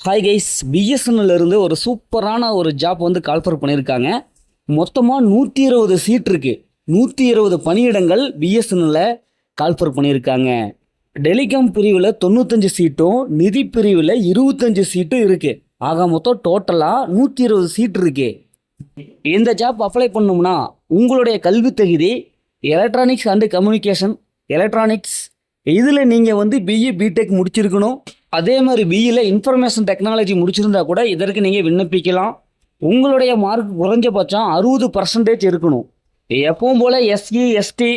Hi guys, பிஎஸ்என்எல்ல இருந்து ஒரு சூப்பரான ஒரு ஜாப் வந்து கால்ஃபர் பண்ணியிருக்காங்க. மொத்தமாக 120 சீட் இருக்கு. 120 பணியிடங்கள் பிஎஸ்என்எல்ல கால்ஃபர் பண்ணியிருக்காங்க. டெலிகாம் பிரிவில் 95 சீட்டும் நிதி பிரிவில் 25 சீட்டும் இருக்கு. ஆக மொத்தம் டோட்டலாக 120 சீட் இருக்கு. இந்த ஜாப் அப்ளை பண்ணோம்னா உங்களுடைய கல்வி தகுதி எலக்ட்ரானிக்ஸ் அண்டு கம்யூனிகேஷன், எலக்ட்ரானிக்ஸ் இதில் நீங்கள் வந்து பிஇ பிடெக் முடிச்சிருக்கணும். அதே மாதிரி பிஇயில் இன்ஃபர்மேஷன் டெக்னாலஜி முடிச்சிருந்தா கூட இதற்கு நீங்கள் விண்ணப்பிக்கலாம். உங்களுடைய மார்க் குறைஞ்சபட்சம் 60% இருக்கணும். எப்பவும் போல் எஸ்சி, எஸ்டி,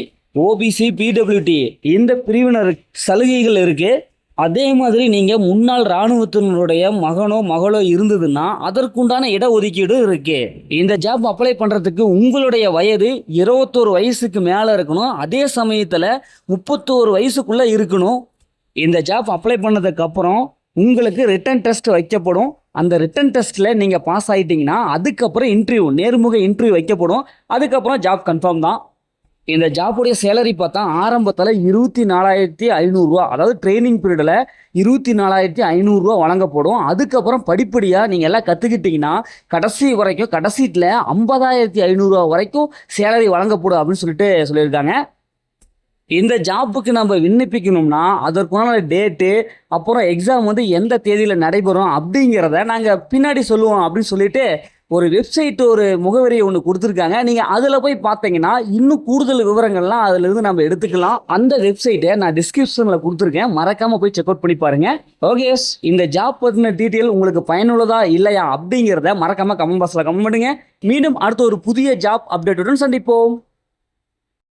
ஓபிசி, பிடபிள்யூடி இந்த பிரிவினர் சலுகைகள் இருக்குது. அதே மாதிரி நீங்கள் முன்னாள் இராணுவத்தினருடைய மகனோ மகளோ இருந்ததுன்னா அதற்குண்டான இடஒதுக்கீடு இருக்கு. இந்த ஜாப் அப்ளை பண்ணுறதுக்கு உங்களுடைய வயது 21 வயசுக்கு மேலே இருக்கணும். அதே சமயத்தில் 31 வயசுக்குள்ளே இருக்கணும். இந்த ஜாப் அப்ளை பண்ணதுக்கப்புறம் உங்களுக்கு ரிட்டன் டெஸ்ட் வைக்கப்படும். அந்த ரிட்டன் டெஸ்ட்டில் நீங்கள் பாஸ் ஆகிட்டிங்கன்னா அதுக்கப்புறம் நேர்முக இன்டர்வியூ வைக்கப்படும். அதுக்கப்புறம் ஜாப் கன்ஃபார்ம் தான். இந்த ஜாப்புடைய சேலரி பார்த்தா ஆரம்பத்தில் 24,500 ரூபா, அதாவது ட்ரைனிங் பீரியடில் 24,500 வழங்கப்படும். அதுக்கப்புறம் படிப்படியாக நீங்கள் எல்லாம் கற்றுக்கிட்டிங்கன்னா கடைசியில் 50,500 வரைக்கும் சேலரி வழங்கப்படும் அப்படின்னு சொல்லியிருக்காங்க. இந்த ஜாப்புக்கு நம்ம விண்ணப்பிக்கணும்னா அதற்கான டேட்டு, அப்புறம் எக்ஸாம் வந்து எந்த தேதியில் நடைபெறும் அப்படிங்கிறத நாங்கள் பின்னாடி சொல்லுவோம் அப்படின்னு சொல்லிட்டு ஒரு வெப்சைட், ஒரு முகவரியை ஒன்று கொடுத்துருக்காங்க. நீங்கள் அதில் போய் பார்த்தீங்கன்னா இன்னும் கூடுதல் விவரங்கள்லாம் அதிலிருந்து நம்ம எடுத்துக்கலாம். அந்த வெப்சைட்டை நான் டிஸ்கிரிப்ஷனில் கொடுத்துருக்கேன், மறக்காமல் போய் செக் அவுட் பண்ணி பாருங்கள். ஓகே, இந்த ஜாப் பற்றின டீட்டெயில் உங்களுக்கு பயனுள்ளதா இல்லையா அப்படிங்கிறத மறக்காமல் கமெண்ட் பாக்ஸில் கமெண்ட் பண்ணுங்கள். மீண்டும் அடுத்த ஒரு புதிய ஜாப் அப்டேட்டுடன் சந்திப்போம்.